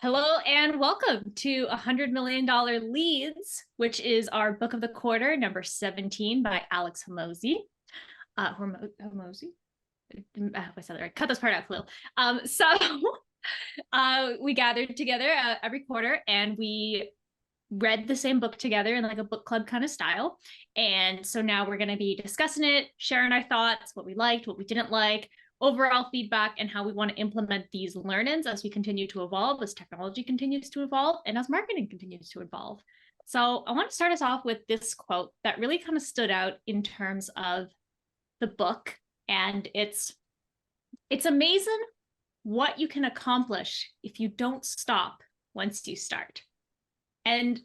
Hello and welcome to $100 Million Leads, which is our book of the quarter, number 17 by Alex Hormozi. Hormozi? I said that right. Cut this part out, Khalil. We gathered together every quarter and we read the same book together in like a book club kind of style. And so now we're going to be discussing it, sharing our thoughts, what we liked, what we didn't like, overall feedback, and how we want to implement these learnings as we continue to evolve, as technology continues to evolve, and as marketing continues to evolve. So I want to start us off with this quote that really kind of stood out in terms of the book. And it's amazing what you can accomplish if you don't stop once you start. And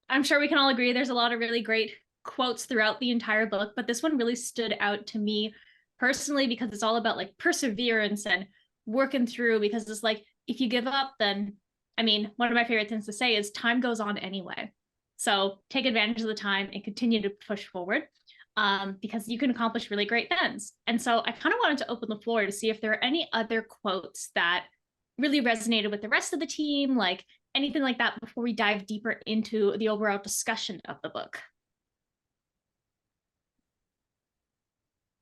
I'm sure we can all agree there's a lot of really great quotes throughout the entire book, but this one really stood out to me personally because it's all about like perseverance and working through, because it's like, if you give up, then, I mean, one of my favorite things to say is time goes on anyway. So take advantage of the time and continue to push forward, because you can accomplish really great things. And so I kind of wanted to open the floor to see if there are any other quotes that really resonated with the rest of the team, like anything like that, before we dive deeper into the overall discussion of the book.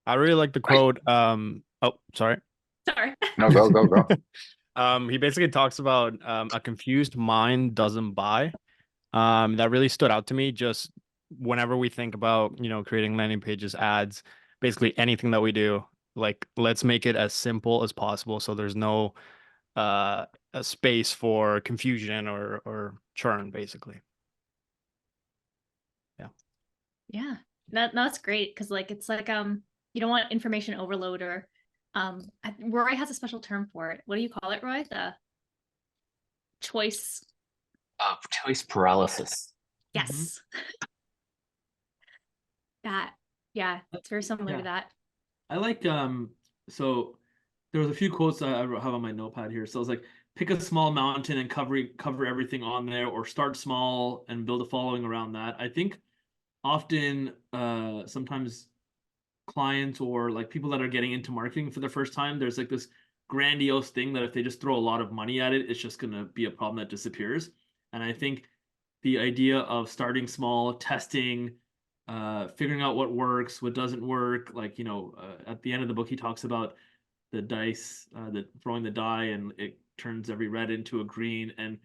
I really like the quote. Sorry. Sorry. No, go. He basically talks about a confused mind doesn't buy. That really stood out to me. Just whenever we think about, creating landing pages, ads, basically anything that we do, like let's make it as simple as possible so there's no a space for confusion or churn, basically. Yeah, that's great, because like it's like you don't want information overload, or Roy has a special term for it. What do you call it, Roy? The choice Choice paralysis. Yes. That, yeah, it's very similar to that. I like so there was a few quotes I have on my notepad here. So it's like, pick a small mountain and cover everything on there, or start small and build a following around that. I think often sometimes clients or like people that are getting into marketing for the first time, there's like this grandiose thing that if they just throw a lot of money at it, it's just going to be a problem that disappears. And I think the idea of starting small, testing, figuring out what works, what doesn't work, like, at the end of the book, he talks about the dice, throwing the die, and it turns every red into a green. And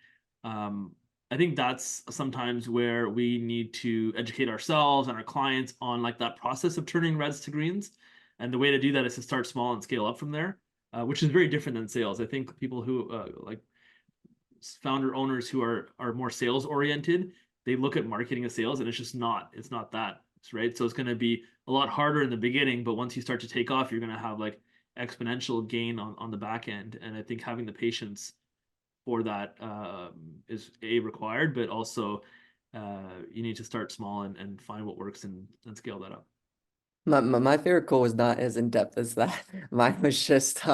I think that's sometimes where we need to educate ourselves and our clients on like that process of turning reds to greens. And the way to do that is to start small and scale up from there, which is very different than sales. I think people who like founder owners who are more sales oriented, they look at marketing as sales, and it's not that, right? So it's going to be a lot harder in the beginning, but once you start to take off, you're going to have like exponential gain on the back end. And I think having the patience for that is required, but also you need to start small and find what works and scale that up. My favorite quote was not as in depth as that. Mine was just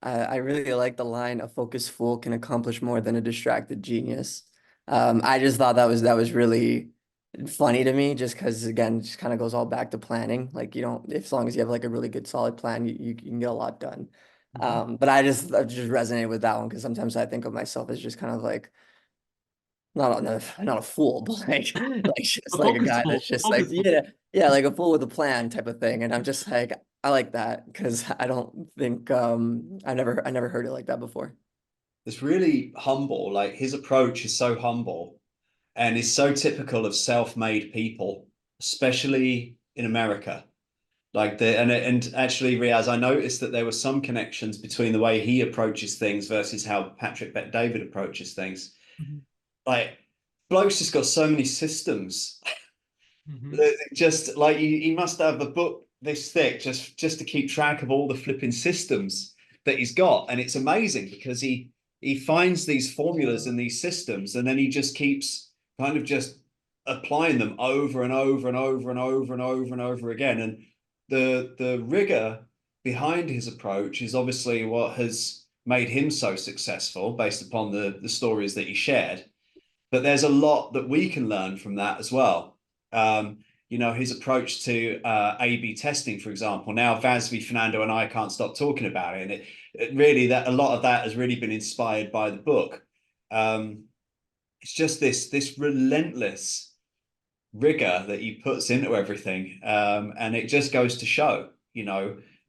I really like the line, "A focused fool can accomplish more than a distracted genius." I just thought that was really funny to me, just because again, it just kind of goes all back to planning. Like, you don't, if as long as you have like a really good solid plan, you can get a lot done. But I just resonated with that one, because sometimes I think of myself as just kind of like not a fool, but like just like a guy that's just like, yeah, like a fool with a plan type of thing. And I'm just like, I like that, because I don't think I never heard it like that before. It's really humble. Like, his approach is so humble and is so typical of self-made people, especially in America. Like and actually, Riaz, I noticed that there were some connections between the way he approaches things versus how Patrick Bet-David approaches things. Like, bloke's just got so many systems. Just like he must have a book this thick just to keep track of all the flipping systems that he's got. And it's amazing because he finds these formulas and these systems, and then he just keeps kind of just applying them over and over and over and over and over and over again. And the rigor behind his approach is obviously what has made him so successful, based upon the stories that he shared. But there's a lot that we can learn from that as well. His approach to A/B testing, for example. Now, Vasvi, Fernando, and I can't stop talking about it. And it really, that a lot of that has really been inspired by the book. It's just this relentless rigor that he puts into everything, and it just goes to show.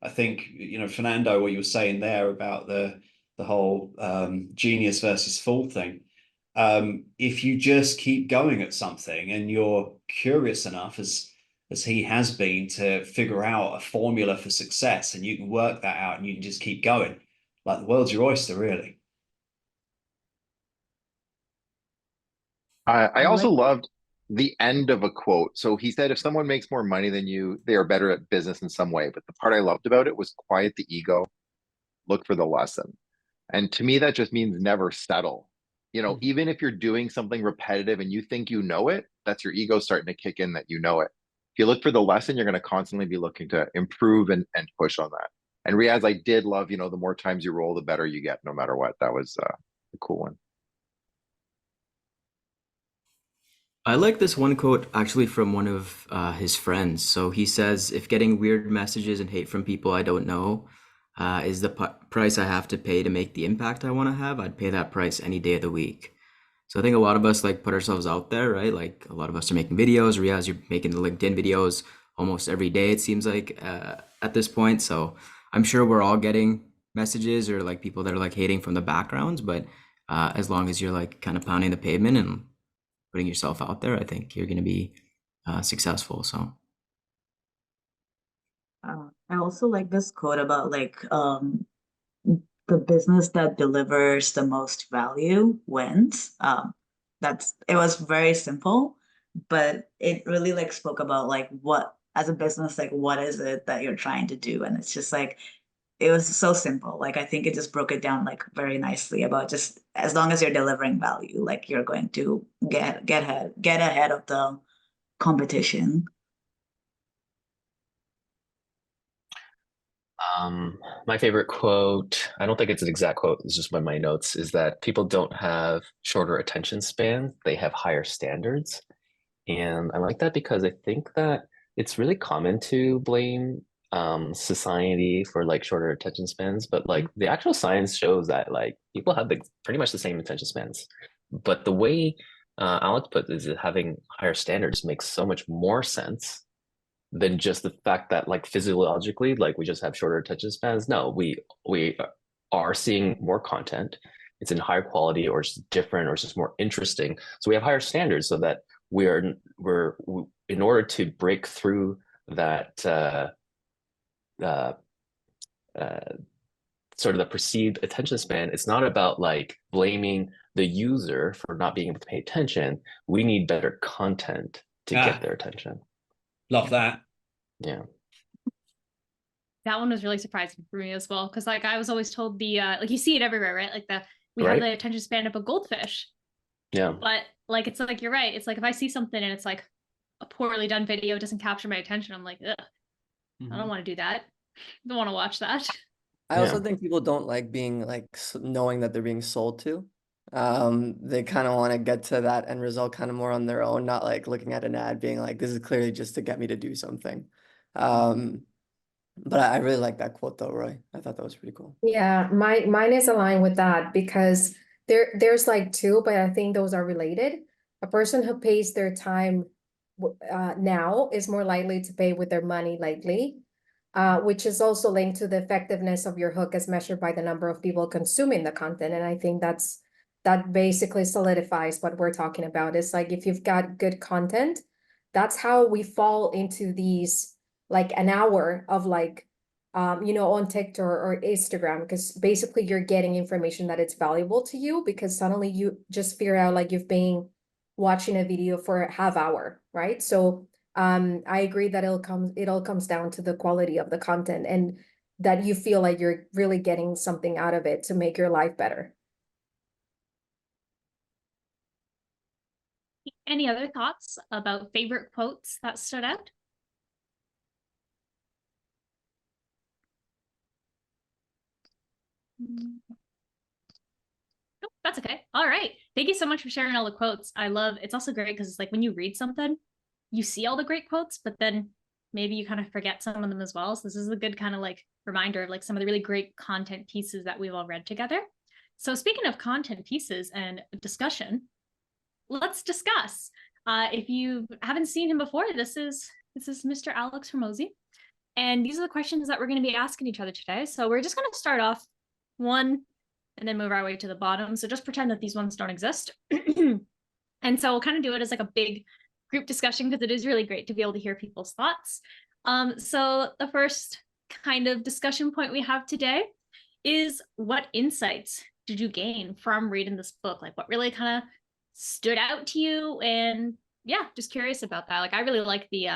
I think Fernando, what you were saying there about the whole genius versus fool thing. If you just keep going at something and you're curious enough, as he has been, to figure out a formula for success, and you can work that out and you can just keep going, like the world's your oyster, really. I also loved the end of a quote. So he said, if someone makes more money than you, they are better at business in some way. But the part I loved about it was quiet the ego, look for the lesson. And to me, that just means never settle. Even if you're doing something repetitive and you think you know it, that's your ego starting to kick in that you know it. If you look for the lesson, you're going to constantly be looking to improve and push on that. And Riaz, I did love, the more times you roll, the better you get, no matter what. That was a cool one. I like this one quote actually from one of his friends. So he says, if getting weird messages and hate from people I don't know is the price I have to pay to make the impact I want to have, I'd pay that price any day of the week. So I think a lot of us put ourselves out there, right? Like a lot of us are making videos. Riaz, you're making the LinkedIn videos almost every day, it seems like, at this point. So I'm sure we're all getting messages or people that are hating from the backgrounds, but as long as you're kind of pounding the pavement and putting yourself out there, I think you're going to be successful. So I also like this quote about the business that delivers the most value wins. It was very simple, but it really spoke about what, as a business, what is it that you're trying to do? And it's just it was so simple. I think it just broke it down very nicely about just as long as you're delivering value, you're going to get ahead of the competition. My favorite quote, I don't think it's an exact quote, it's just one of my notes, is that people don't have shorter attention spans, they have higher standards. And I like that because I think that it's really common to blame society for shorter attention spans, but the actual science shows that people have pretty much the same attention spans. But the way Alex put it is that having higher standards makes so much more sense than just the fact that physiologically we just have shorter attention spans. No, we are seeing more content, it's in higher quality, or it's different, or it's just more interesting. So we have higher standards so that we're in order to break through that sort of the perceived attention span. It's not about blaming the user for not being able to pay attention. We need better content to get their attention. Love that. Yeah. That one was really surprising for me as well, because I was always told the you see it everywhere, right? We Right. have the attention span of a goldfish. Yeah. But it's you're right. It's if I see something and it's a poorly done video, doesn't capture my attention, I'm ugh, I don't want to do that. I don't want to watch that. I also think people don't like being knowing that they're being sold to. They kind of want to get to that end result kind of more on their own, not looking at an ad being this is clearly just to get me to do something. But I really like that quote though, Roy. I thought that was pretty cool. Yeah, mine is aligned with that because there's two, but I think those are related. A person who pays their time now is more likely to pay with their money lately. Which is also linked to the effectiveness of your hook as measured by the number of people consuming the content. And I think that basically solidifies what we're talking about. It's if you've got good content, that's how we fall into these an hour of on TikTok or Instagram, because basically you're getting information that it's valuable to you because suddenly you just figure out you've been watching a video for a half hour, right? So I agree that it all comes down to the quality of the content and that you feel you're really getting something out of it to make your life better. Any other thoughts about favorite quotes that stood out? Nope, that's okay. All right. Thank you so much for sharing all the quotes. It's also great because it's when you read something, you see all the great quotes, but then maybe you kind of forget some of them as well. So this is a good kind of reminder of some of the really great content pieces that we've all read together. So speaking of content pieces and discussion, let's discuss. If you haven't seen him before, this is Mr. Alex Hormozi. And these are the questions that we're going to be asking each other today. So we're just going to start off one and then move our way to the bottom. So just pretend that these ones don't exist. And so we'll kind of do it as like a big group discussion because it is really great to be able to hear people's thoughts. So the first kind of discussion point we have today is, what insights did you gain from reading this book? Like, what really kind of stood out to you? And yeah, just curious about that. Like, I really like the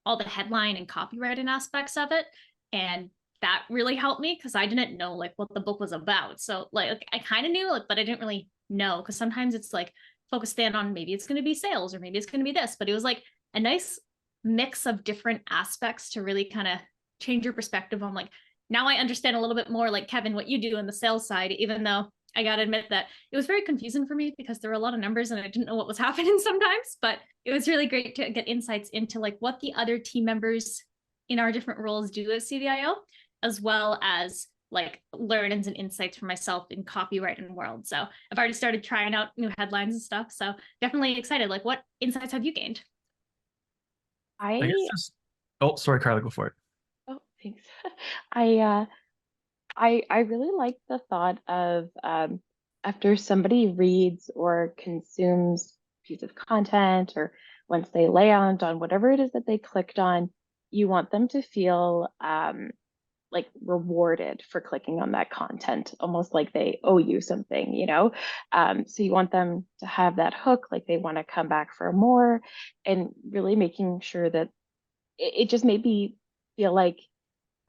all the headline and copywriting aspects of it, and that really helped me because I didn't know like what the book was about. So like I kind of knew, like, but I didn't really know, because sometimes it's like focused in on maybe it's going to be sales or maybe it's going to be this, but it was like a nice mix of different aspects to really kind of change your perspective on, like, now I understand a little bit more, like Kevin, what you do in the sales side, even though I got to admit that it was very confusing for me because there were a lot of numbers and I didn't know what was happening sometimes, but it was really great to get insights into like what the other team members in our different roles do as CDIO, as well as like learnings and insights for myself in copywriting world. So I've already started trying out new headlines and stuff. So definitely excited. Like, what insights have you gained? I guess just, oh, sorry, Carla, go for it. Oh, thanks. I really like the thought of after somebody reads or consumes a piece of content, or once they land on whatever it is that they clicked on, you want them to feel like rewarded for clicking on that content, almost like they owe you something, you know? So you want them to have that hook, like they want to come back for more, and really making sure that it just made me feel like,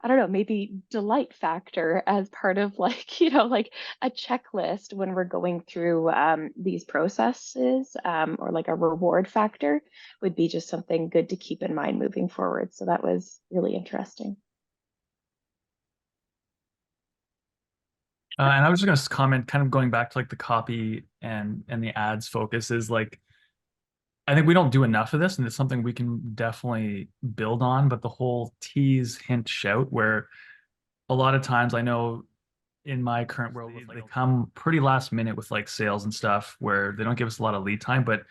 I don't know, maybe delight factor as part of like, you know, like a checklist when we're going through these processes, or like a reward factor would be just something good to keep in mind moving forward. So that was really interesting. And I was just going to comment, kind of going back to like the copy and the ads focus is like, I think we don't do enough of this, and it's something we can definitely build on. But the whole tease, hint, shout, where a lot of times I know in my current world, they come pretty last minute with like sales and stuff where they don't give us a lot of lead time. But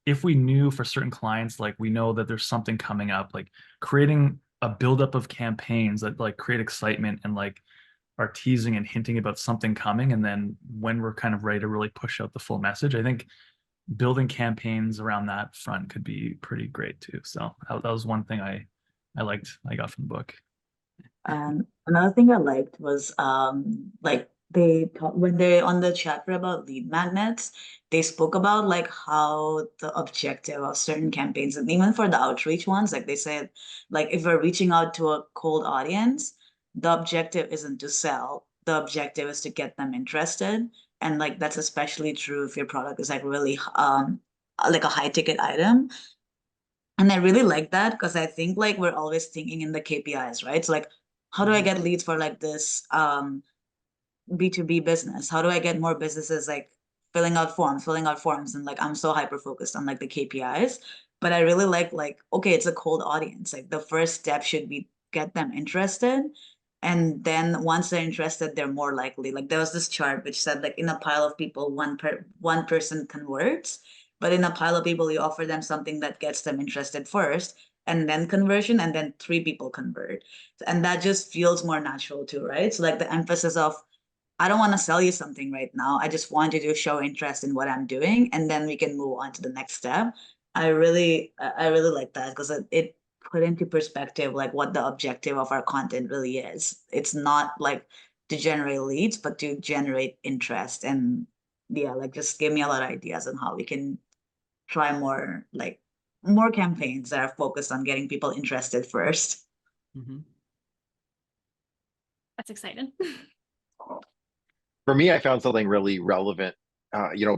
if we knew for certain clients, like we know that there's something coming up, like creating a buildup of campaigns that like create excitement and like are teasing and hinting about something coming, and then when we're kind of ready to really push out the full message, I think building campaigns around that front could be pretty great too. So that was one thing I got from the book. Another thing I liked was like when they on the chapter about lead magnets, they spoke about like how the objective of certain campaigns, and even for the outreach ones, like they said, like if we're reaching out to a cold audience, the objective isn't to sell, the objective is to get them interested. And like that's especially true if your product is like really like a high ticket item. And I really like that because I think like we're always thinking in the KPIs, right? So like, how do I get leads for like this B2B business? How do I get more businesses like filling out forms, and like I'm so hyper focused on like the KPIs. But I really like okay, it's a cold audience. Like the first step should be get them interested. And then once they're interested, they're more likely. Like there was this chart which said like in a pile of people, one person converts, but in a pile of people, you offer them something that gets them interested first, and then conversion, and then 3 people convert. And that just feels more natural too, right? So like the emphasis of, I don't want to sell you something right now. I just want you to show interest in what I'm doing, and then we can move on to the next step. I really like that because it put into perspective like what the objective of our content really is. It's not like to generate leads, but to generate interest. And yeah, like just give me a lot of ideas on how we can try more campaigns that are focused on getting people interested first. That's exciting. For me, I found something really relevant,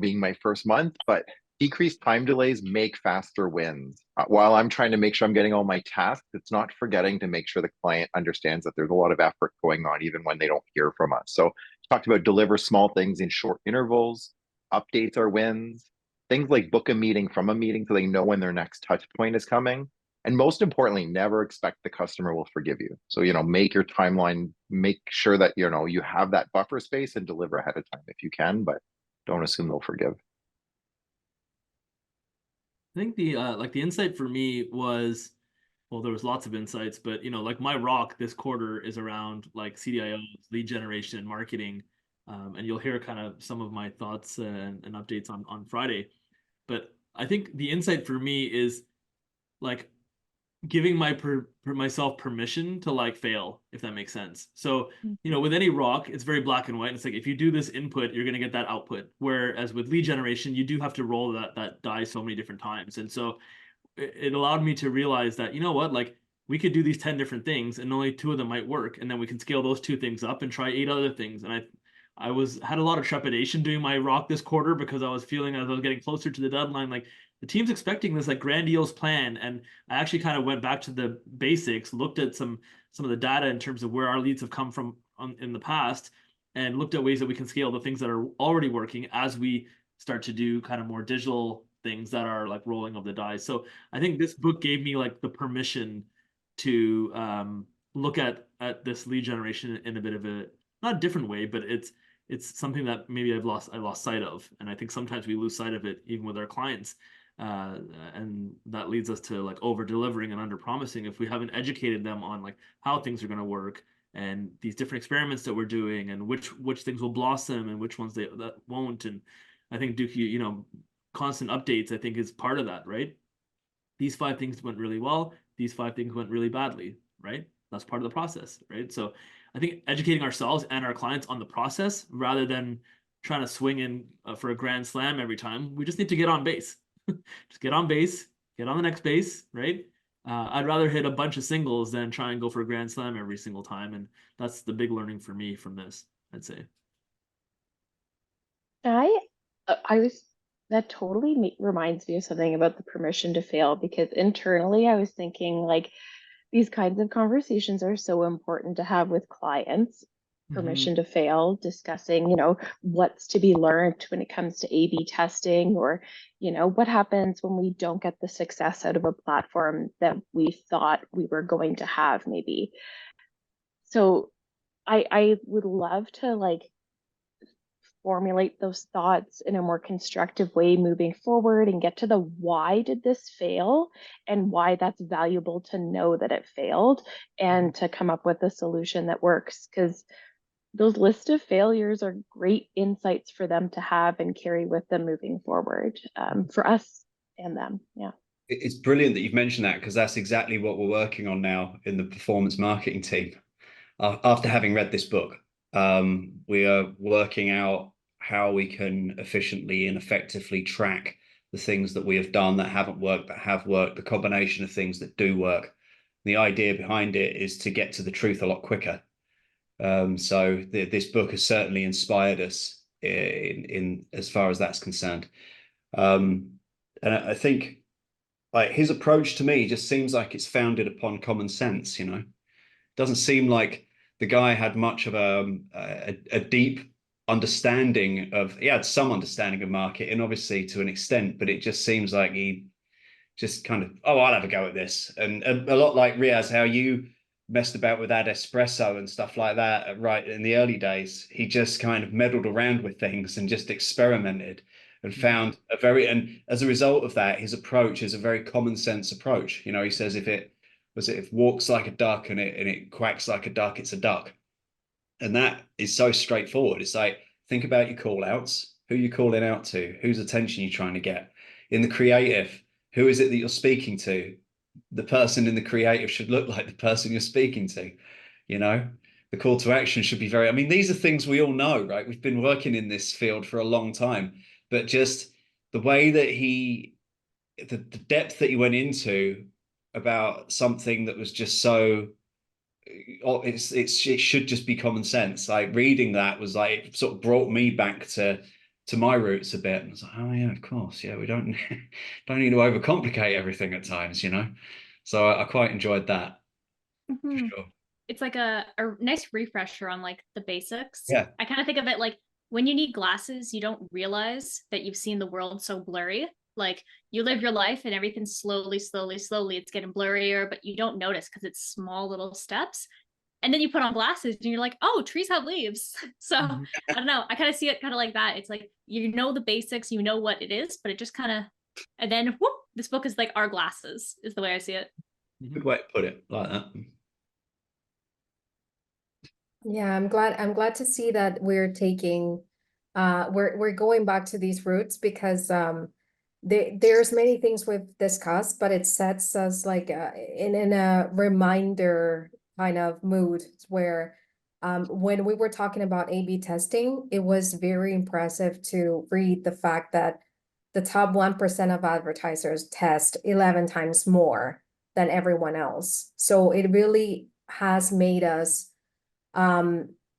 being my first month, but decreased time delays make faster wins. While I'm trying to make sure I'm getting all my tasks, it's not forgetting to make sure the client understands that there's a lot of effort going on, even when they don't hear from us. So talked about deliver small things in short intervals, updates are wins, things like book a meeting from a meeting so they know when their next touch point is coming, And most importantly, never expect the customer will forgive you. So, make your timeline, make sure that, you have that buffer space and deliver ahead of time if you can, but don't assume they'll forgive. I think the insight for me was, well, there was lots of insights, but like my rock this quarter is around like CDIOs, lead generation, and marketing. And you'll hear kind of some of my thoughts and updates on Friday. But I think the insight for me is like giving myself permission to like fail, if that makes sense. So, with any rock, it's very black and white. It's like if you do this input, you're gonna get that output. Whereas with lead generation, you do have to roll that die so many different times. And so it allowed me to realize that, like we could do these 10 different things and only 2 of them might work. And then we can scale those 2 things up and try 8 other things. And I had a lot of trepidation doing my rock this quarter because I was feeling as I was getting closer to the deadline, like the team's expecting this like grandiose plan. And I actually kind of went back to the basics, looked at some of the data in terms of where our leads have come from in the past, and looked at ways that we can scale the things that are already working as we start to do kind of more digital things that are like rolling of the dice. So I think this book gave me like the permission to look at this lead generation in a bit of a not a different way, but it's something that maybe I lost sight of. And I think sometimes we lose sight of it even with our clients. And that leads us to like over delivering and under promising if we haven't educated them on like how things are going to work and these different experiments that we're doing and which things will blossom and which ones that won't. And I think Dookie, constant updates, I think, is part of that, right? These 5 things went really well. These 5 things went really badly, right? That's part of the process, right? So I think educating ourselves and our clients on the process rather than trying to swing in for a grand slam every time, we just need to get on base. Just get on base, get on the next base, right? I'd rather hit a bunch of singles than try and go for a grand slam every single time. And that's the big learning for me from this, I'd say. That totally reminds me of something about the permission to fail, because internally I was thinking like these kinds of conversations are so important to have with clients. Permission to fail, discussing, what's to be learned when it comes to A/B testing, or, what happens when we don't get the success out of a platform that we thought we were going to have maybe. So I would love to like formulate those thoughts in a more constructive way moving forward and get to the why did this fail and why that's valuable to know that it failed and to come up with a solution that works. Because those list of failures are great insights for them to have and carry with them moving forward, for us and them. Yeah. It's brilliant that you've mentioned that, because that's exactly what we're working on now in the performance marketing team. After having read this book, we are working out how we can efficiently and effectively track the things that we have done that haven't worked, that have worked, the combination of things that do work. The idea behind it is to get to the truth a lot quicker. So this book has certainly inspired us in as far as that's concerned. And I think like his approach to me just seems like it's founded upon common sense. It doesn't seem like the guy had much of a deep understanding he had some understanding of marketing, obviously to an extent, but it just seems like he just kind of, I'll have a go at this. And a lot like Riaz, how you messed about with that espresso and stuff like that right in the early days. He just kind of meddled around with things and just experimented and found and as a result of that, his approach is a very common sense approach. He says if it walks like a duck and it quacks like a duck, it's a duck. And that is so straightforward. It's like, think about your call outs. Who are you calling out to? Whose attention are you trying to get? In the creative, who is it that you're speaking to? The person in the creative should look like the person you're speaking to. The call to action should be these are things we all know, right? We've been working in this field for a long time, but just the way that the depth that he went into about something that was just so, it should just be common sense. Like reading that was like, it sort of brought me back to my roots a bit. And I was like, oh yeah, of course. Yeah, we don't need to overcomplicate everything at times, So I quite enjoyed that. For sure. It's like a nice refresher on like the basics. Yeah. I kind of think of it like when you need glasses, you don't realize that you've seen the world so blurry. Like you live your life and everything's slowly, it's getting blurrier, but you don't notice because it's small little steps. And then you put on glasses and you're like, oh, trees have leaves. So I don't know. I kind of see it kind of like that. It's like, you know, the basics, you know what it is, but it just kind of, and then whoop, this book is like our glasses is the way I see it. Good way to put it, like that. Yeah, I'm glad to see that we're taking we're going back to these roots because there's many things we've discussed, but it sets us like in a reminder kind of mood where when we were talking about A/B testing, it was very impressive to read the fact that the top 1% of advertisers test 11 times more than everyone else. So it really has made us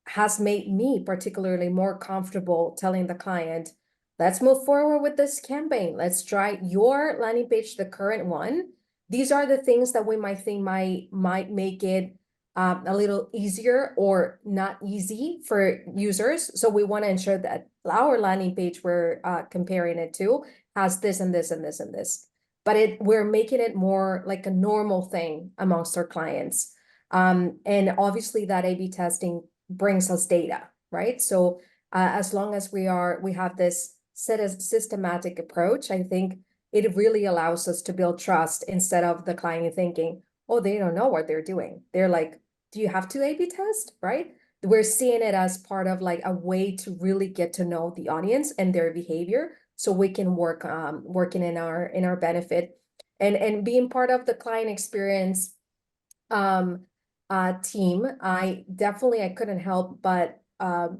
has made me particularly more comfortable telling the client, let's move forward with this campaign. Let's try your landing page, the current one. These are the things that we might think might make it a little easier or not easy for users. So we want to ensure that our landing page we're comparing it to has this and this and this and this. But we're making it more like a normal thing amongst our clients. And obviously that A/B testing brings us data, right? So as long as we have this systematic approach, I think it really allows us to build trust instead of the client thinking, oh, they don't know what they're doing. They're like, do you have to A/B test, right? We're seeing it as part of like a way to really get to know the audience and their behavior, so we can working in our benefit and being part of the client experience team. I couldn't help but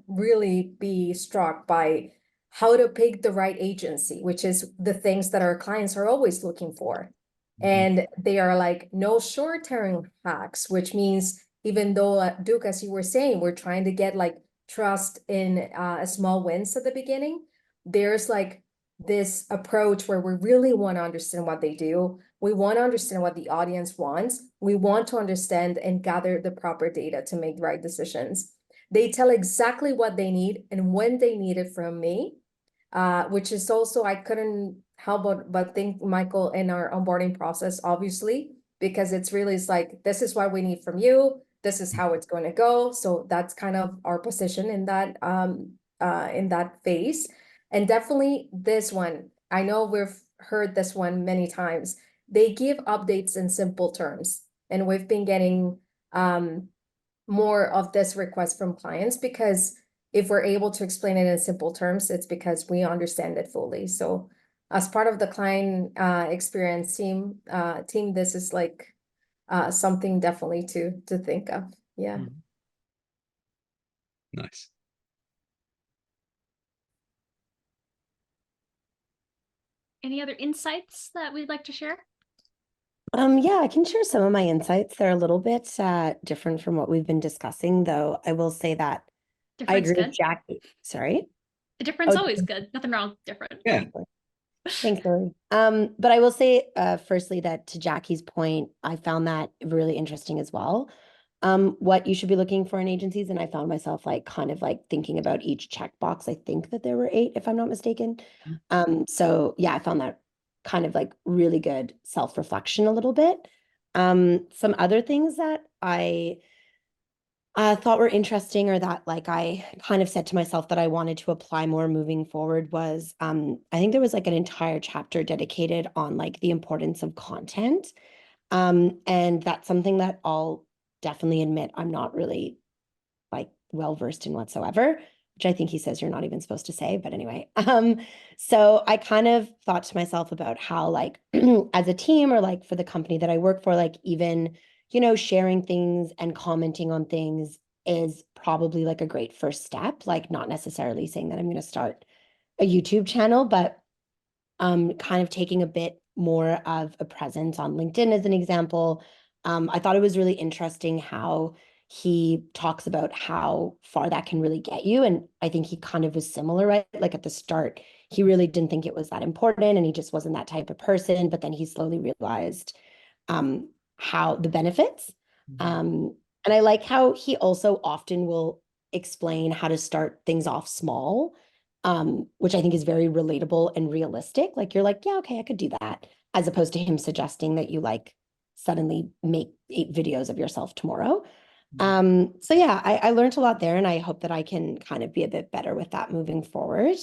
really be struck by how to pick the right agency, which is the things that our clients are always looking for. And they are like, no short-term hacks, which means even though, Duke, as you were saying, we're trying to get like trust in small wins at the beginning, there's like this approach where we really want to understand what they do. We want to understand what the audience wants. We want to understand and gather the proper data to make the right decisions. They tell exactly what they need and when they need it from me, which is also, I couldn't help but think, Michael, in our onboarding process, obviously, because it's like, this is what we need from you. This is how it's going to go. So that's kind of our position in that phase. And definitely this one, I know we've heard this one many times. They give updates in simple terms. And we've been getting more of this request from clients because if we're able to explain it in simple terms, it's because we understand it fully. So as part of the client experience team, this is like something definitely to think of. Yeah. Nice. Any other insights that we'd like to share? Yeah, I can share some of my insights. They're a little bit different from what we've been discussing, though. I will say that I agree with Jackie. Sorry. The difference always good. Nothing wrong with different. Yeah. Thanks, Lily. But I will say, firstly, that to Jackie's point, I found that really interesting as well. What you should be looking for in agencies, and I found myself like kind of like thinking about each checkbox. I think that there were 8, if I'm not mistaken. So yeah, I found that kind of like really good self-reflection a little bit. Some other things that I thought were interesting, or that like I kind of said to myself that I wanted to apply more moving forward was, I think there was like an entire chapter dedicated on like the importance of content. And that's something that I'll definitely admit I'm not really like well-versed in whatsoever, which I think he says you're not even supposed to say, but anyway. So I kind of thought to myself about how like as a team, or like for the company that I work for, like even, you know, sharing things and commenting on things is probably like a great first step. Like not necessarily saying that I'm going to start a YouTube channel, but kind of taking a bit more of a presence on LinkedIn as an example. I thought it was really interesting how he talks about how far that can really get you. And I think he kind of was similar, right? Like at the start, he really didn't think it was that important and he just wasn't that type of person. But then he slowly realized how the benefits. And I like how he also often will explain how to start things off small. which I think is very relatable and realistic. Like you're like, yeah, okay, I could do that, as opposed to him suggesting that you like suddenly make 8 videos of yourself tomorrow. So yeah, I learned a lot there, and I hope that I can kind of be a bit better with that moving forward.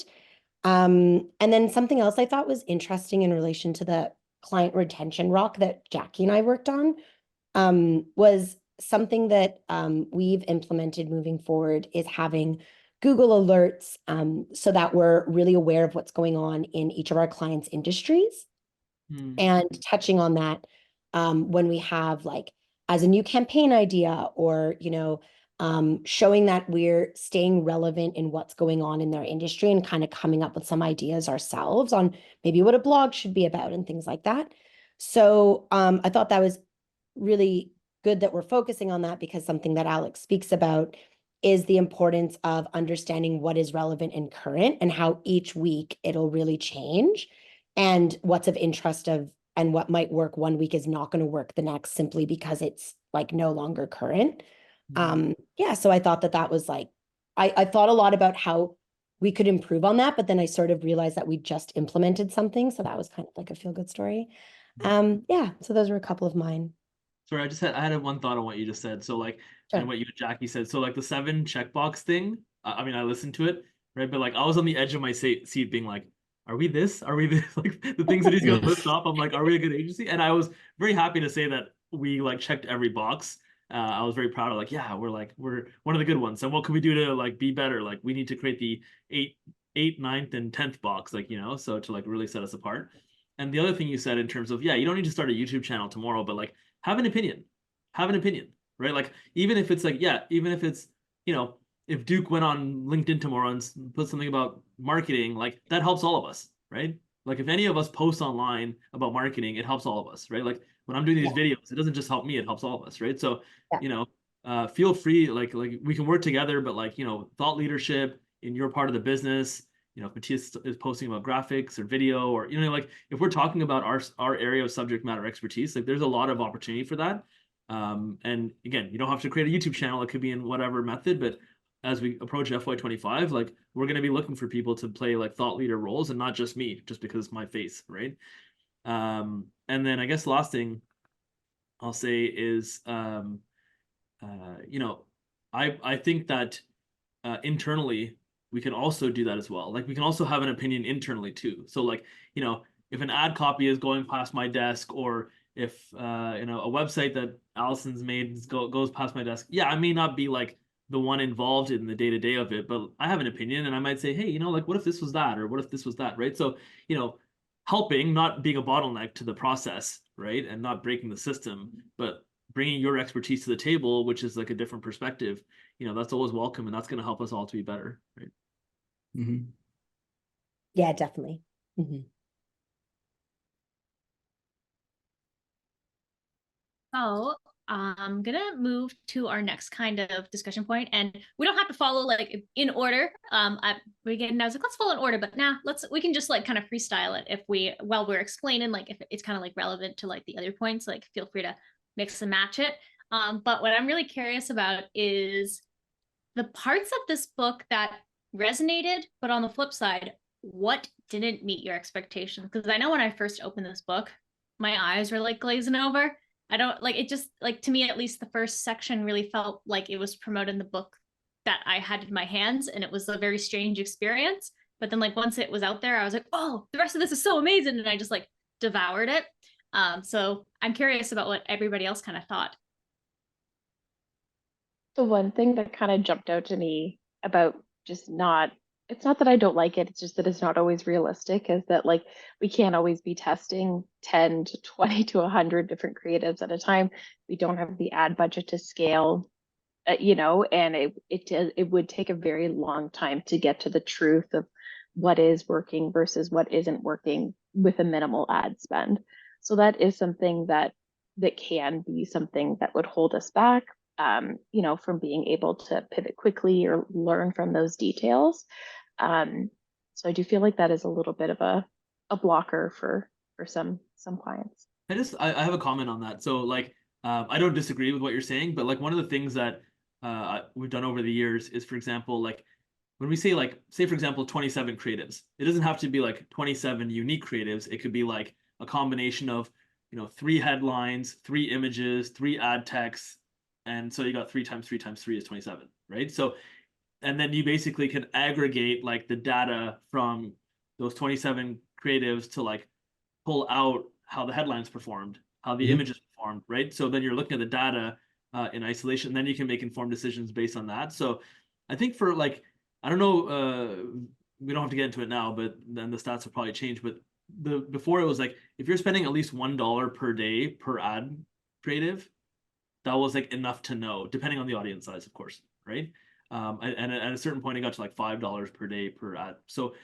And then something else I thought was interesting in relation to the client retention rock that Jackie and I worked on, was something that we've implemented moving forward is having Google alerts, so that we're really aware of what's going on in each of our clients' industries, and touching on that when we have like as a new campaign idea, or showing that we're staying relevant in what's going on in their industry, and kind of coming up with some ideas ourselves on maybe what a blog should be about and things like that. So I thought that was really good that we're focusing on that, because something that Alex speaks about is the importance of understanding what is relevant and current, and how each week it'll really change, and what's of interest of and what might work one week is not going to work the next, simply because it's like no longer current. Yeah, so I thought that was like, I thought a lot about how we could improve on that, but then I sort of realized that we just implemented something, so that was kind of like a feel-good story. Yeah, so those were a couple of mine. Sorry, I had one thought on what you just said. So like, Sure. and what you and Jackie said. So like the 7 checkbox thing. I mean, I listened to it, right? But like, I was on the edge of my seat, being like, "Are we this? Are we this?" Like the things that he's gonna list off. I'm like, "Are we a good agency?" And I was very happy to say that we like checked every box. I was very proud of like, yeah, we're one of the good ones. And what can we do to like be better? Like we need to create the 8th, 9th, and 10th box, like so to like really set us apart. And the other thing you said in terms of, yeah, you don't need to start a YouTube channel tomorrow, but like have an opinion, right? Like even if it's like, yeah, even if it's, if Duke went on LinkedIn tomorrow and put something about marketing, like that helps all of us, right? Like if any of us post online about marketing, it helps all of us, right? Like when I'm doing these videos, it doesn't just help me, it helps all of us, right? So, feel free, like we can work together, but like, thought leadership in your part of the business, if Matthias is posting about graphics or video, or, like if we're talking about our area of subject matter expertise, like there's a lot of opportunity for that. And again, you don't have to create a YouTube channel. It could be in whatever method, but as we approach FY25, like we're going to be looking for people to play like thought leader roles, and not just me, just because it's my face, right? And then I guess the last thing I'll say is, I think that internally we can also do that as well. Like we can also have an opinion internally too. So like, if an ad copy is going past my desk, or if a website that Allison's made goes past my desk, yeah, I may not be like the one involved in the day-to-day of it, but I have an opinion, and I might say, hey, like what if this was that, or what if this was that, right? So, helping, not being a bottleneck to the process, right? And not breaking the system, but bringing your expertise to the table, which is like a different perspective, that's always welcome, and that's going to help us all to be better, right? Yeah, definitely. So I'm gonna move to our next kind of discussion point, and we don't have to follow like in order. I was like, let's follow in order, but we can just like kind of freestyle it while we're explaining, like if it's kind of like relevant to like the other points, like feel free to mix and match it. But what I'm really curious about is the parts of this book that resonated, but on the flip side, what didn't meet your expectations? Because I know when I first opened this book, my eyes were like glazing over. I don't like it, just like, to me at least, the first section really felt like it was promoting the book that I had in my hands, and it was a very strange experience. But then like once it was out there, I was like, oh, the rest of this is so amazing, and I just like devoured it. So I'm curious about what everybody else kind of thought. The one thing that kind of jumped out to me about just it's not that I don't like it, it's just that it's not always realistic, is that like we can't always be testing 10 to 20 to 100 different creatives at a time. We don't have the ad budget to scale, and it would take a very long time to get to the truth of what is working versus what isn't working with a minimal ad spend. So that is something that can be something that would hold us back, from being able to pivot quickly or learn from those details. So I do feel like that is a little bit of a blocker for some clients. I have a comment on that. So like, I don't disagree with what you're saying, but like one of the things that we've done over the years is, for example, like when we say like, say for example, 27 creatives, it doesn't have to be like 27 unique creatives. It could be like a combination of, 3 headlines, 3 images, 3 ad texts. And so you got 3 times 3 times 3 is 27, right? So, and then you basically can aggregate like the data from those 27 creatives to like pull out how the headlines performed, how the images performed, right? So then you're looking at the data in isolation, then you can make informed decisions based on that. So I think for like, I don't know, we don't have to get into it now, but then the stats will probably change. But before it was like, if you're spending at least $1 per day per ad creative, that was like enough to know, depending on the audience size, of course, right? And at a certain point, it got to like $5 per day per ad. So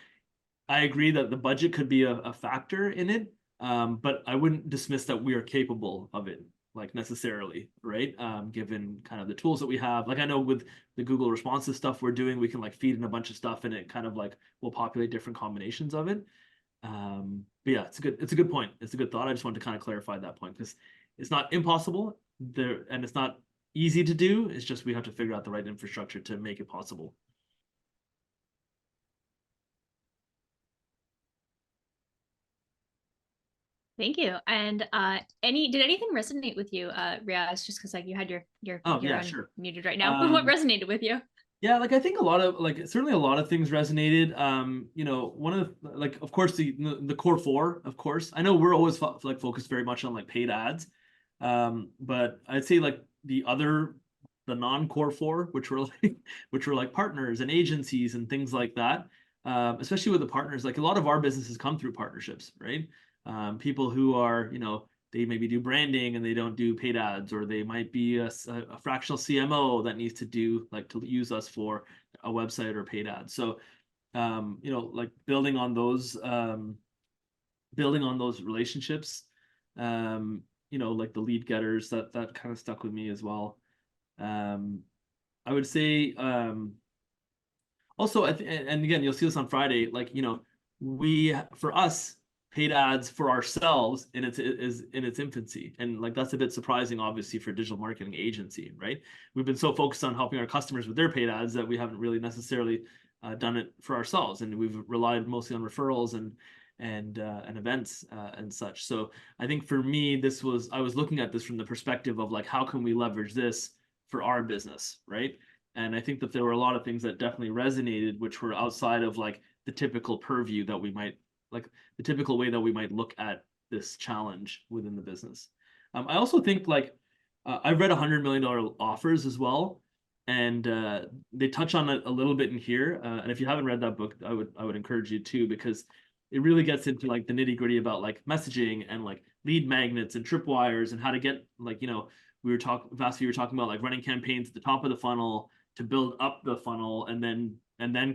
I agree that the budget could be a factor in it, but I wouldn't dismiss that we are capable of it, like necessarily, right? Given kind of the tools that we have. Like I know with the Google responsive stuff we're doing, we can like feed in a bunch of stuff and it kind of like will populate different combinations of it. But yeah, it's a good point. It's a good thought. I just wanted to kind of clarify that point because it's not impossible there, and it's not easy to do. It's just we have to figure out the right infrastructure to make it possible. Thank you. And did anything resonate with you, Riaz? Just because like you had your Oh, you're yeah, sure. muted right now. What resonated with you? Yeah, like I think a lot of certainly a lot of things resonated. One of the, like of course the core 4, of course. I know we're always focused very much on like paid ads. But I'd say like the non-core 4, which were like partners and agencies and things like that. Especially with the partners, like a lot of our businesses come through partnerships, right? People who are, they maybe do branding and they don't do paid ads, or they might be a fractional CMO that needs to use us for a website or paid ads. So, like building on those relationships, like the lead getters, that kind of stuck with me as well. I would say, also, and again, you'll see this on Friday, like, for us, paid ads for ourselves in its infancy, and like that's a bit surprising, obviously, for a digital marketing agency, right? We've been so focused on helping our customers with their paid ads that we haven't really necessarily done it for ourselves, and we've relied mostly on referrals and events and such. So I think for me, I was looking at this from the perspective of like, how can we leverage this for our business, right? And I think that there were a lot of things that definitely resonated, which were outside of like the typical purview that we might, like the typical way that we might look at this challenge within the business. I also think like I've read $100 million offers as well, and they touch on it a little bit in here. And if you haven't read that book, I would encourage you to, because it really gets into like the nitty gritty about like messaging and like lead magnets and tripwires and how to get like, Vasi, you were talking about like running campaigns at the top of the funnel to build up the funnel and then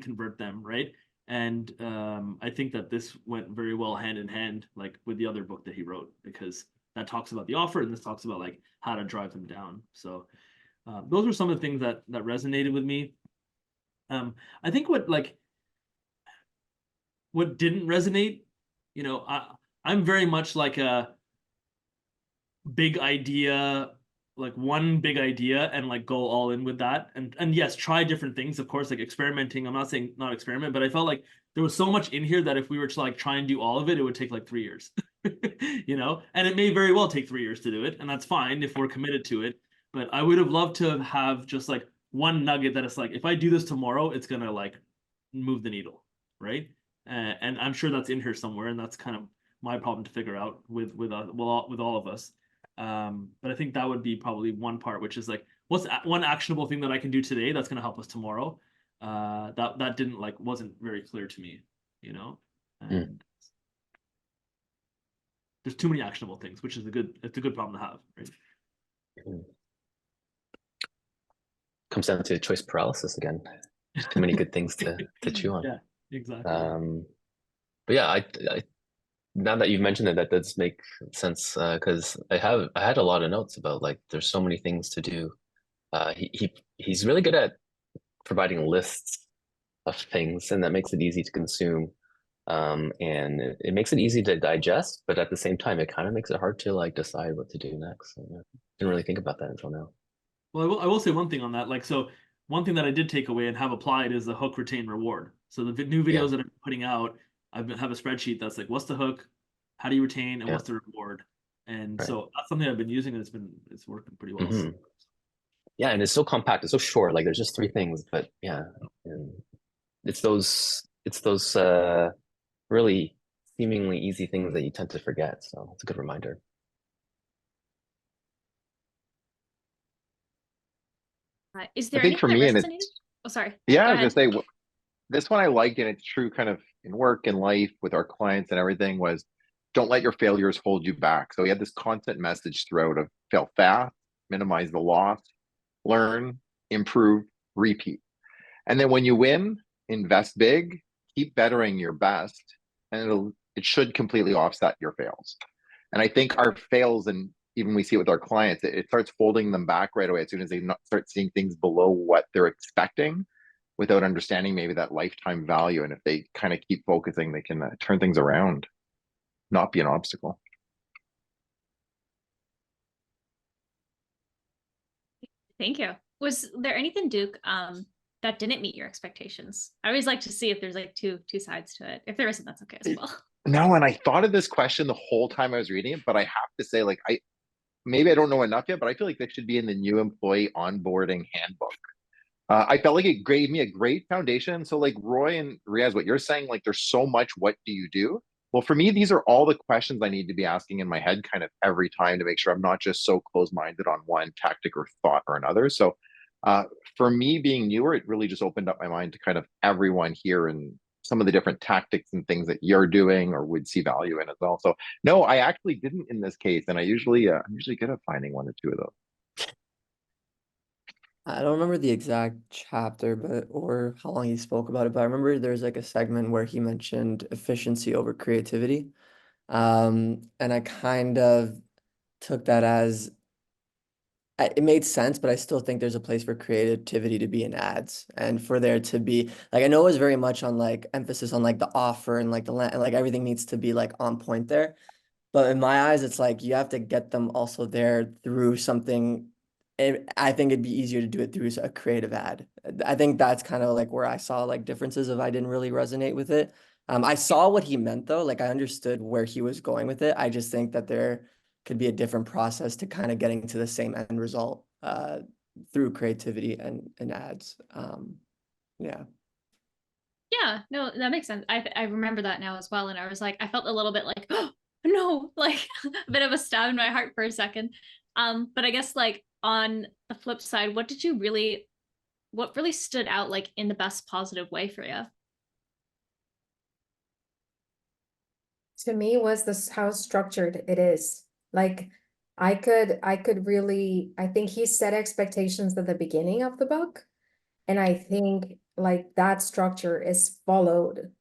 convert them, right? And I think that this went very well hand in hand, like with the other book that he wrote, because that talks about the offer and this talks about like how to drive them down. So those were some of the things that resonated with me. I think what didn't resonate, I'm very much like a big idea, like one big idea, and like go all in with that, and yes, try different things, of course, like experimenting. I'm not saying not experiment, but I felt like there was so much in here that if we were to like try and do all of it, it would take like 3 years. And it may very well take 3 years to do it, and that's fine if we're committed to it. But I would have loved to have just like one nugget that it's like, if I do this tomorrow, it's gonna like move the needle, right? And I'm sure that's in here somewhere, and that's kind of my problem to figure out with all of us. But I think that would be probably one part, which is like, what's one actionable thing that I can do today that's going to help us tomorrow? That didn't wasn't very clear to me, and there's too many actionable things, which is it's a good problem to have, right? Comes down to choice paralysis again. Too many good things to chew on. Yeah, exactly. But yeah, I now that you've mentioned it, that does make sense, because I had a lot of notes about like there's so many things to do. He's really good at providing lists of things, and that makes it easy to consume, and it makes it easy to digest, but at the same time it kind of makes it hard to like decide what to do next. So, yeah, didn't really think about that until now. Well, I will say one thing on that. Like, so one thing that I did take away and have applied is the hook, retain, reward. So the new Yeah. videos that I'm putting out, have a spreadsheet that's like, what's the hook, how do you retain, and Yeah. what's the reward? And Right. so that's something I've been using, and it's working pretty well. Mhm. Yeah, and it's so compact, it's so short. Like there's just 3 things, but yeah, and it's those really seemingly easy things that you tend to forget. So it's a good reminder. Is I there think for anything that me, and resonated? it's, Oh, sorry. yeah, Go I was ahead. gonna say this one I liked, and it's true kind of in work and life with our clients and everything, was don't let your failures hold you back. So he had this constant message throughout of fail fast, minimize the loss, learn, improve, repeat. And then when you win, invest big, keep bettering your best, and it should completely offset your fails. And I think our fails, and even we see it with our clients, it starts holding them back right away as soon as they start seeing things below what they're expecting without understanding maybe that lifetime value. And if they kind of keep focusing, they can turn things around, not be an obstacle. Thank you. Was there anything, Duke, that didn't meet your expectations? I always like to see if there's like two sides to it. If there isn't, that's okay as well. No, and I thought of this question the whole time I was reading it, but I have to say, like, maybe I don't know enough yet, but I feel like this should be in the new employee onboarding handbook. I felt like it gave me a great foundation. So, like Roy and Riaz, what you're saying, like, there's so much. What do you do? Well, for me, these are all the questions I need to be asking in my head, kind of every time, to make sure I'm not just so close-minded on one tactic or thought or another. So, for me, being newer, it really just opened up my mind to kind of everyone here and some of the different tactics and things that you're doing or would see value in as well. So, no, I actually didn't in this case, and I'm usually good at finding 1 or 2 of those. I don't remember the exact chapter, but or how long he spoke about it, but I remember there's like a segment where he mentioned efficiency over creativity. And I kind of took that as it made sense, but I still think there's a place for creativity to be in ads and for there to be like, I know it was very much on like emphasis on like the offer and like the land, like everything needs to be like on point there. But in my eyes, it's like you have to get them also there through something. I think it'd be easier to do it through a creative ad. I think that's kind of like where I saw like differences of I didn't really resonate with it. I saw what he meant though, like I understood where he was going with it. I just think that there could be a different process to kind of getting to the same end result through creativity and ads. Yeah. Yeah, no, that makes sense. I remember that now as well. And I was like, I felt a little bit like, oh no, like a bit of a stab in my heart for a second. But I guess like on the flip side, what really stood out like in the best positive way for you? To me was this how structured it is. Like I could really, I think he set expectations at the beginning of the book. And I think like that structure is followed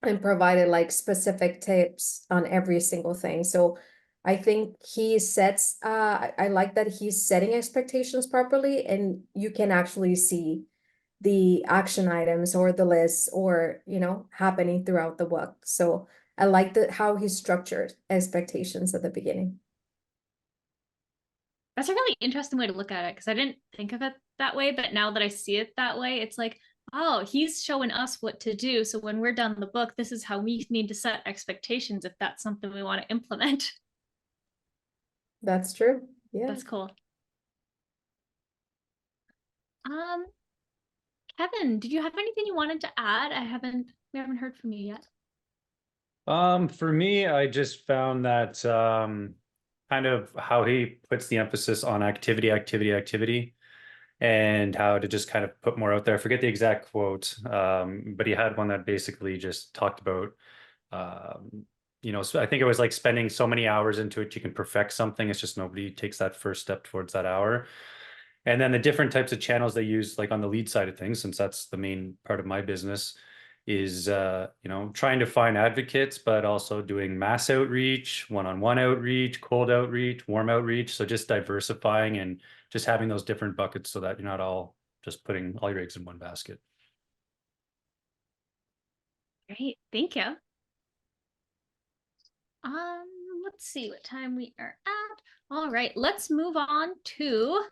and provided like specific tips on every single thing. So I think he sets, I like that he's setting expectations properly and you can actually see the action items or the lists or, happening throughout the book. So I like how he structured expectations at the beginning. That's a really interesting way to look at it because I didn't think of it that way. But now that I see it that way, it's like, oh, he's showing us what to do. So when we're done the book, this is how we need to set expectations if that's something we want to implement. That's true. Yeah. That's cool. Kevin, did you have anything you wanted to add? We haven't heard from you yet. For me, I just found that kind of how he puts the emphasis on activity, and how to just kind of put more out there. I forget the exact quote, but he had one that basically just talked about, so I think it was like spending so many hours into it, you can perfect something. It's just nobody takes that first step towards that hour. And then the different types of channels they use, like on the lead side of things, since that's the main part of my business, is trying to find advocates, but also doing mass outreach, one-on-one outreach, cold outreach, warm outreach. So just diversifying and just having those different buckets so that you're not all just putting all your eggs in one basket. Great, thank you. Let's see what time we are at. All right, let's move on to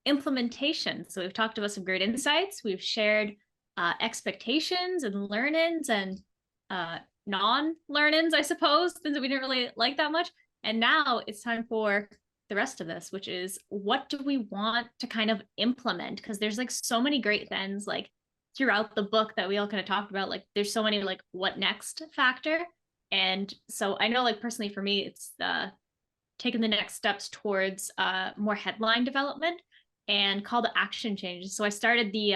implementation. So we've talked about some great insights. We've shared expectations and learnings and non-learnings, I suppose, things that we didn't really like that much. And now it's time for the rest of this, which is what do we want to kind of implement? Because there's like so many great things like throughout the book that we all kind of talked about. Like there's so many like what next factor. And so I know like personally for me, it's taking the next steps towards more headline development and call to action changes. So I started the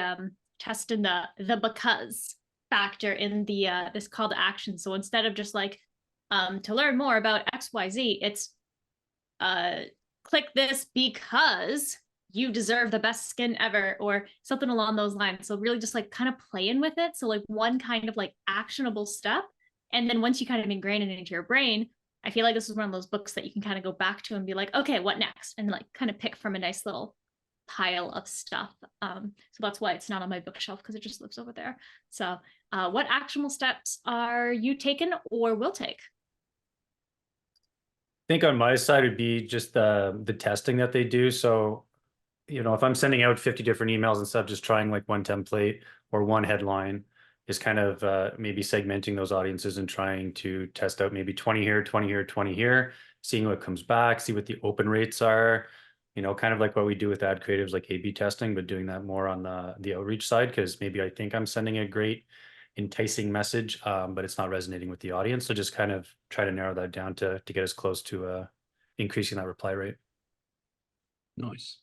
testing the because factor in the this call to action. So instead of just like to learn more about XYZ, it's click this because you deserve the best skin ever, or something along those lines. So really just like kind of playing with it. So like one kind of like actionable step. And then once you kind of ingrain it into your brain, I feel like this is one of those books that you can kind of go back to and be like, okay, what next? And like kind of pick from a nice little pile of stuff. So that's why it's not on my bookshelf, because it just lives over there. So what actionable steps are you taking or will take? I think on my side would be just the testing that they do. So, you know, if I'm sending out 50 different emails instead of just trying like one template or one headline, is kind of maybe segmenting those audiences and trying to test out maybe 20 here, 20 here, 20 here, seeing what comes back, see what the open rates are, you know, kind of like what we do with ad creatives, like A/B testing, but doing that more on the outreach side, because maybe I think I'm sending a great enticing message, but it's not resonating with the audience. So just kind of try to narrow that down to get us close to increasing that reply rate. Nice.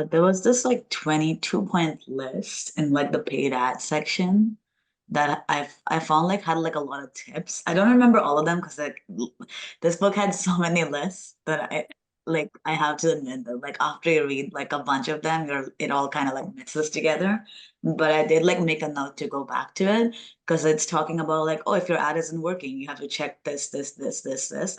There was this like 22-point list in like the paid ad section that I found like had like a lot of tips. I don't remember all of them because like this book had so many lists that I have to admit that like after you read like a bunch of them, it all kind of like mixes together. But I did like make a note to go back to it because it's talking about like, oh, if your ad isn't working, you have to check this,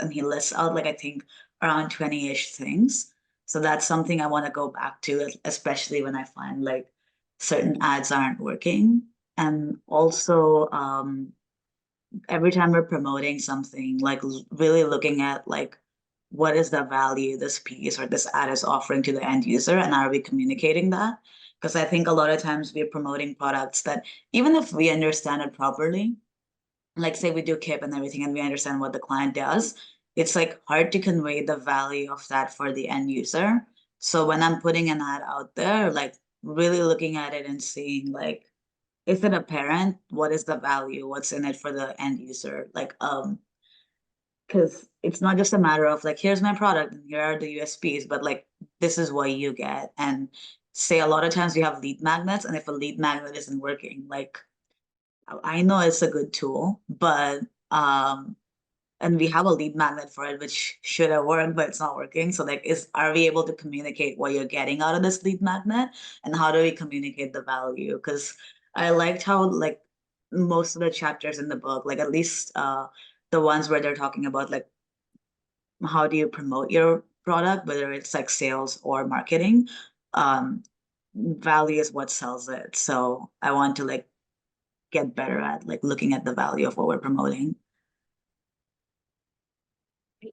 and he lists out like I think around 20-ish things. So that's something I want to go back to, especially when I find like certain ads aren't working. And also, every time we're promoting something, like really looking at like what is the value this piece or this ad is offering to the end user, and are we communicating that? Because I think a lot of times we're promoting products that even if we understand it properly, like say we do KIP and everything, and we understand what the client does, it's like hard to convey the value of that for the end user. So when I'm putting an ad out there, like really looking at it and seeing like, is it apparent? What is the value? What's in it for the end user? Like, because it's not just a matter of like, here's my product and here are the USPs, but like, this is what you get. And say a lot of times we have lead magnets, and if a lead magnet isn't working, like, I know it's a good tool, but and we have a lead magnet for it, which should have worked, but it's not working. So like, are we able to communicate what you're getting out of this lead magnet, and how do we communicate the value? Because I liked how like most of the chapters in the book, like at least the ones where they're talking about like how do you promote your product, whether it's like sales or marketing, value is what sells it. So I want to like get better at like looking at the value of what we're promoting.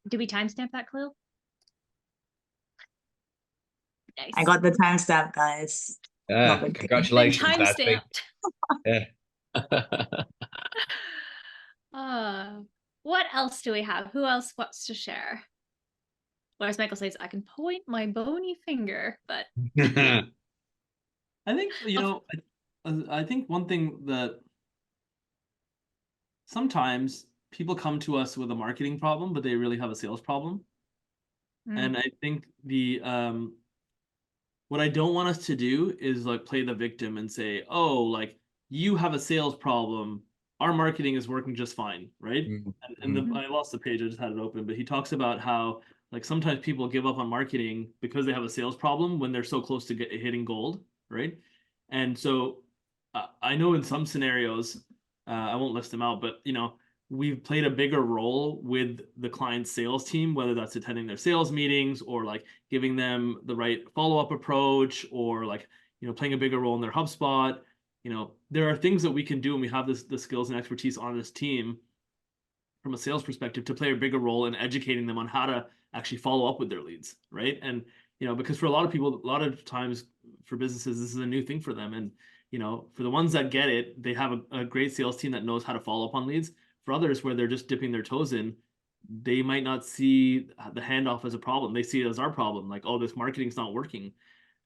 Do we timestamp that, Khalil? Nice. I got the timestamp, guys. Congratulations, Ashley. Timestamped. Yeah. What else do we have? Who else wants to share? Or as Michael says, I can point my bony finger, but I think, you know, I think one thing that sometimes people come to us with a marketing problem, but they really have a sales problem. And I think what I don't want us to do is like play the victim and say, oh, like you have a sales problem. Our marketing is working just fine, right? And I lost the page, I just had it open, but he talks about how like sometimes people give up on marketing because they have a sales problem when they're so close to hitting gold, right? And so I know in some scenarios, I won't list them out, but you know, we've played a bigger role with the client's sales team, whether that's attending their sales meetings or like giving them the right follow-up approach, or like, you know, playing a bigger role in their HubSpot. You know, there are things that we can do, and we have the skills and expertise on this team from a sales perspective to play a bigger role in educating them on how to actually follow up with their leads, right? And because for a lot of people, a lot of times for businesses, this is a new thing for them. And for the ones that get it, they have a great sales team that knows how to follow up on leads. For others, where they're just dipping their toes in, they might not see the handoff as a problem. They see it as our problem, like, oh, this marketing's not working.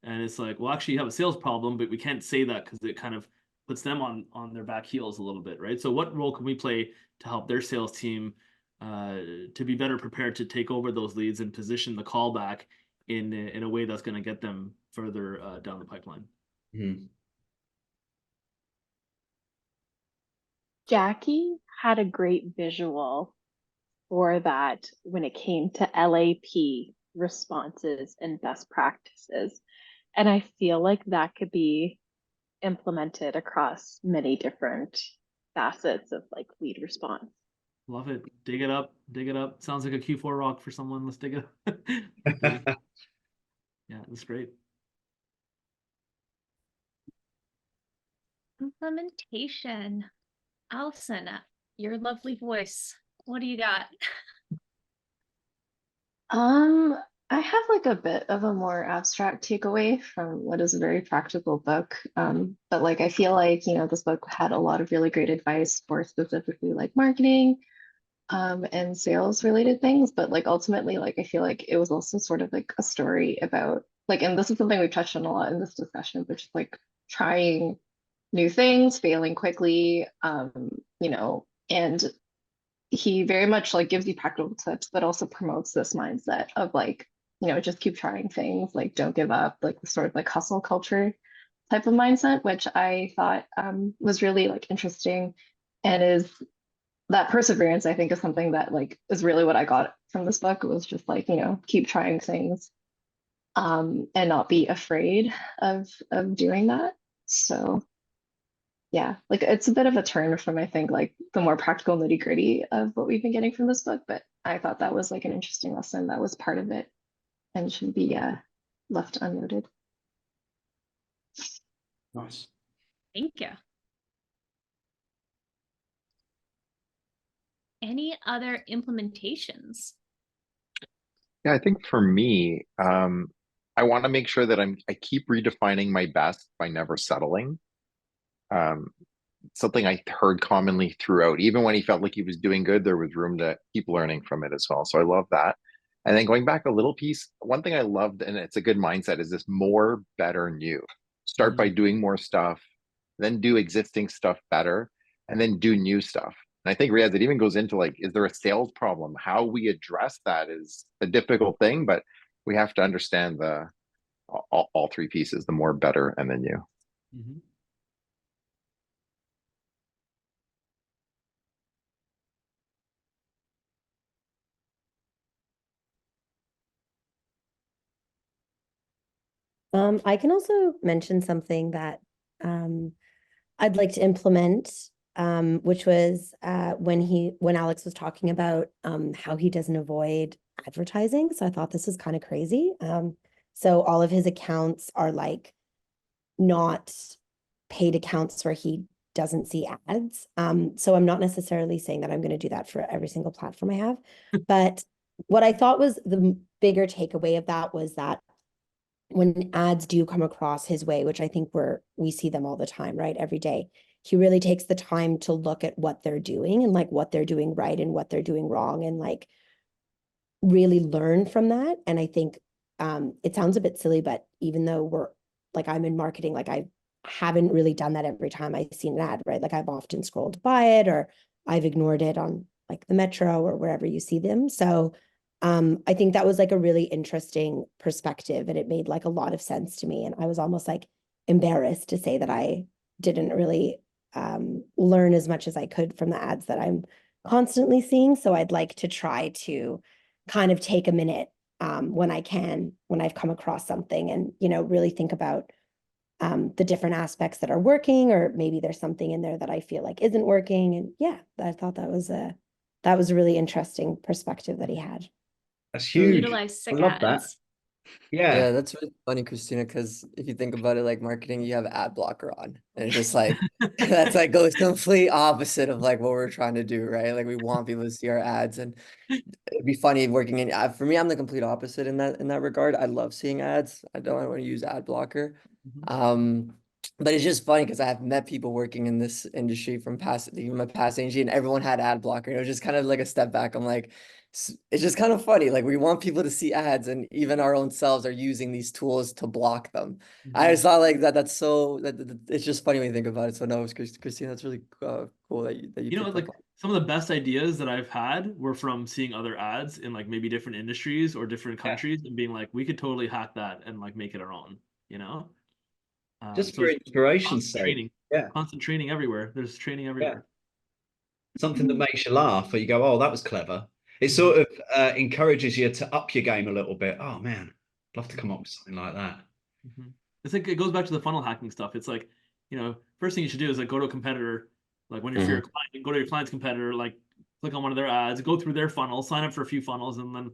And it's like, well, actually you have a sales problem, but we can't say that because it kind of puts them on their back heels a little bit, right? So what role can we play to help their sales team to be better prepared to take over those leads and position the callback in a way that's going to get them further down the pipeline? Mm-hmm. Jackie had a great visual for that when it came to LAP responses and best practices. And I feel like that could be implemented across many different facets of like lead response. Love it. Dig it up. Dig it up. Sounds like a Q4 rock for someone. Let's dig it up. Yeah, that's great. Implementation. Allison, your lovely voice. What do you got? I have like a bit of a more abstract takeaway from what is a very practical book. But like I feel like, this book had a lot of really great advice for specifically like marketing and sales related things. But like ultimately, like I feel like it was also sort of like a story about like, and this is something we've touched on a lot in this discussion, which is like trying new things, failing quickly, and he very much like gives you practical tips, but also promotes this mindset of like, just keep trying things, like don't give up, like the sort of like hustle culture type of mindset, which I thought was really like interesting, and is that perseverance, I think, is something that like is really what I got from this book. It was just like, keep trying things and not be afraid of doing that. So yeah, like it's a bit of a turn from, I think, like the more practical nitty gritty of what we've been getting from this book, but I thought that was like an interesting lesson that was part of it and should be left unnoted. Nice. Thank you. Any other implementations? Yeah, I think for me, I want to make sure that I keep redefining my best by never settling. Something I heard commonly throughout, even when he felt like he was doing good, there was room to keep learning from it as well. So I love that. And then going back a little piece, one thing I loved, and it's a good mindset, is this more, better, new. Start by doing more stuff, then do existing stuff better, and then do new stuff. And I think, Riaz, it even goes into like, is there a sales problem? How we address that is a difficult thing, but we have to understand all three pieces, the more, better, and the new. Mm-hmm. I can also mention something that I'd like to implement, which was when Alex was talking about how he doesn't avoid advertising. So I thought this was kind of crazy. So all of his accounts are like not paid accounts where he doesn't see ads. So I'm not necessarily saying that I'm going to do that for every single platform I have. But what I thought was the bigger takeaway of that was that when ads do come across his way, which I think we see them all the time, right? Every day, he really takes the time to look at what they're doing and like what they're doing right and what they're doing wrong and like really learn from that. And I think it sounds a bit silly, but even though I'm in marketing, like I haven't really done that every time I've seen an ad, right? Like I've often scrolled by it or I've ignored it on like the Metro or wherever you see them. So I think that was like a really interesting perspective and it made like a lot of sense to me. And I was almost like embarrassed to say that I didn't really learn as much as I could from the ads that I'm constantly seeing. So I'd like to try to kind of take a minute when I can, when I've come across something and, really think about the different aspects that are working, or maybe there's something in there that I feel like isn't working. And yeah, I thought that was a really interesting perspective that he had. That's huge. Utilize I sick love that. ads. Yeah. That's really funny, Christina, because if you think about it, like marketing, you have ad blocker on. And it's just like that's like goes complete opposite of like what we're trying to do, right? Like we want people to see our ads, and it'd be funny working in for me, I'm the complete opposite in that regard. I love seeing ads. I don't want to use ad blocker. But it's just funny because I have met people working in this industry from even my past agency, and everyone had ad blocker. And it was just kind of like a step back. I'm like, it's just kind of funny. Like we want people to see ads, and even our own selves are using these tools to block them. I just thought like that. That's so it's just funny when you think about it. So no, it's Christine. That's really cool that you You know, picked like up on. some of the best ideas that I've had were from seeing other ads in like maybe different industries or different countries and being like, we could totally hack that and like make it our own, you know? Just So for it's inspiration's constant sake. training, Yeah. constant training everywhere. There's training Yeah. everywhere. Something that makes you laugh, or you go, "Oh, that was clever." It sort of encourages you to up your game a little bit. Oh man, I'd love to come up with something like that. It's like it goes back to the funnel hacking stuff. It's like, you know, first thing you should do is like go to a competitor, like when you're for your client, go to your client's competitor, like click on one of their ads, go through their funnel, sign up for a few funnels, and then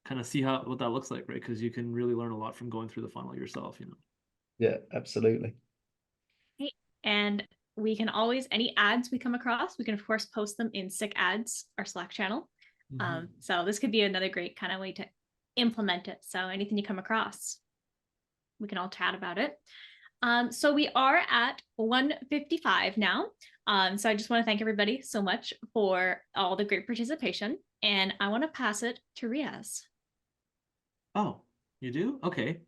kind of see what that looks like, right? Because you can really learn a lot from going through the funnel yourself, you know. Yeah, absolutely. Okay. And we can always, any ads we come across, we can of course post them in Sick Ads, our Slack channel. So this could be another great kind of way to implement it. So anything you come across, we can all chat about it. So we are at 1:55 now. So I just want to thank everybody so much for all the great participation. And I want to pass it to Riaz. Oh, you do? Okay.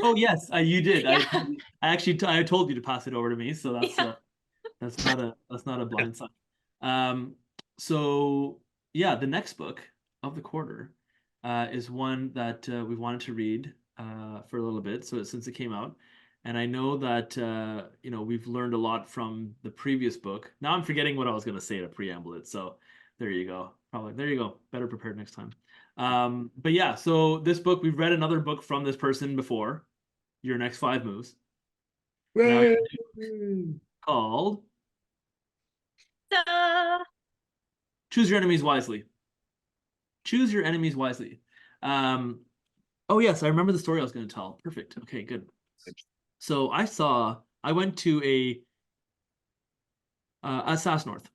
Oh yes, you did. Yeah. I told you to pass it over to me, so that's not a blind sign. So yeah, the next book of the quarter is one that we've wanted to read for a little bit, so since it came out, and I know that you know, we've learned a lot from the previous book. Now I'm forgetting what I was going to say to preamble it, so there you go. There you go. Better prepared next time. But yeah, so this book, we've read another book from this person before, Your Next 5 Moves. Called Choose Your Enemies Wisely. Choose Your Enemies Wisely. Oh yes, I remember the story I was going to tell. Perfect. Okay, good. So I went to at SAS North.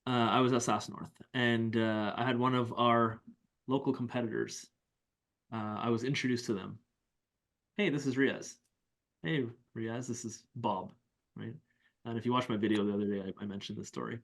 I was at SAS North, and I had one of our local competitors. I was introduced to them. Hey, this is Riaz. Hey, Riaz, this is Bob, right? And if you watched my video the other day, I mentioned this story.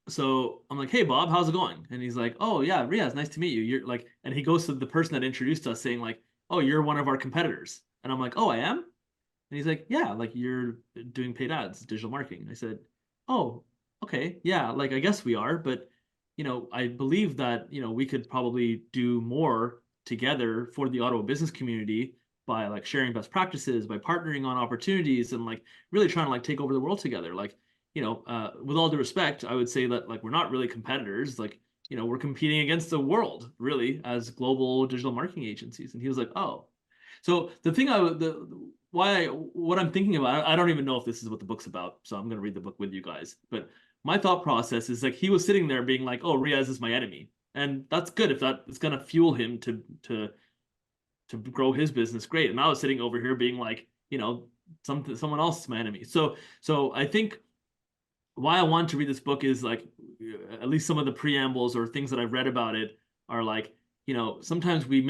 So I'm like, hey, Bob, how's it going? And he's like, oh, yeah, Riaz, nice to meet you. You're like, and he goes to the person that introduced us saying like, oh, you're one of our competitors. And I'm like, oh, I am? And he's like, yeah, like you're doing paid ads, digital marketing. I said, oh, okay, yeah, like I guess we are, but you know, I believe that, you know, we could probably do more together for the auto business community by like sharing best practices, by partnering on opportunities, and like really trying to like take over the world together. Like, you know, with all due respect, I would say that like we're not really competitors. Like, you know, we're competing against the world really as global digital marketing agencies. And he was like, oh. So the thing what I'm thinking about, I don't even know if this is what the book's about, so I'm gonna read the book with you guys. But my thought process is like he was sitting there being like, "Oh, Riaz is my enemy," and that's good if that is gonna fuel him to grow his business. Great. And I was sitting over here being like, you know, someone else is my enemy. So I think why I want to read this book is like at least some of the preambles or things that I've read about it are like, you know, sometimes we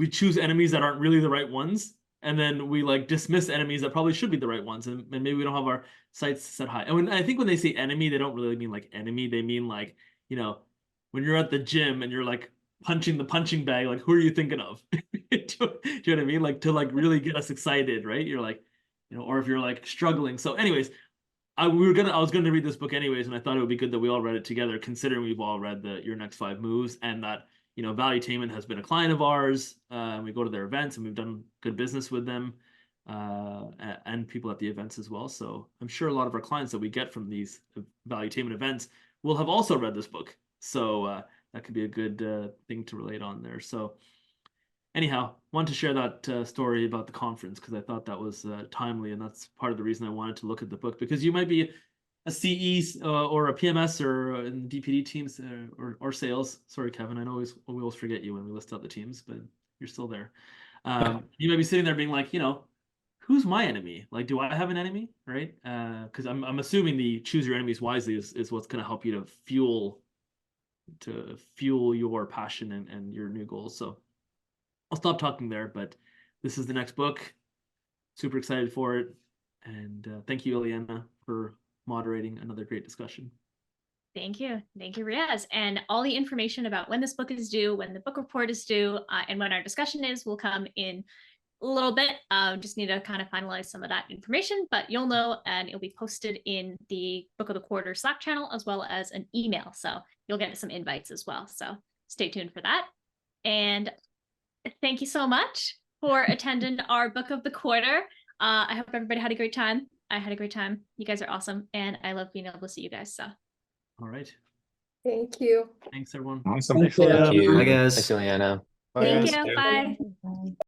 choose enemies that aren't really the right ones, and then we like dismiss enemies that probably should be the right ones, and maybe we don't have our sights set high. And I think when they say enemy, they don't really mean like enemy. They mean like, you know, when you're at the gym and you're like punching the punching bag, like who are you thinking of? Do you know what I mean? Like to like really get us excited, right? You're like, you know, or if you're like struggling. So anyways, I was gonna read this book anyways, and I thought it would be good that we all read it together, considering we've all read Your Next 5 Moves, and that, you know, Valuetainment has been a client of ours. We go to their events and we've done good business with them, and people at the events as well. So I'm sure a lot of our clients that we get from these Valuetainment events will have also read this book. So that could be a good thing to relate on there. So anyhow, wanted to share that story about the conference because I thought that was timely, and that's part of the reason I wanted to look at the book, because you might be a CE or a PMS or in DPD teams or sales. Sorry, Kevin, I know we always forget you when we list out the teams, but you're still there. You might be sitting there being like, who's my enemy? Like, do I have an enemy, right? Because I'm assuming the choose your enemies wisely is what's going to help you to fuel your passion and your new goals. So I'll stop talking there, but this is the next book. Super excited for it. And thank you, Ileana, for moderating another great discussion. Thank you. Thank you, Riaz. And all the information about when this book is due, when the book report is due, and when our discussion is will come in a little bit. Just need to kind of finalize some of that information, but you'll know, and it'll be posted in the Book of the Quarter Slack channel, as well as an email. So you'll get some invites as well. So stay tuned for that. And thank you so much for attending our Book of the Quarter. I hope everybody had a great time. I had a great time. You guys are awesome. And I love being able to see you guys. So. All right. Thank you. Thanks, everyone. Awesome. Thank you. Bye, guys. Thanks, Ileana. Thank you. Bye.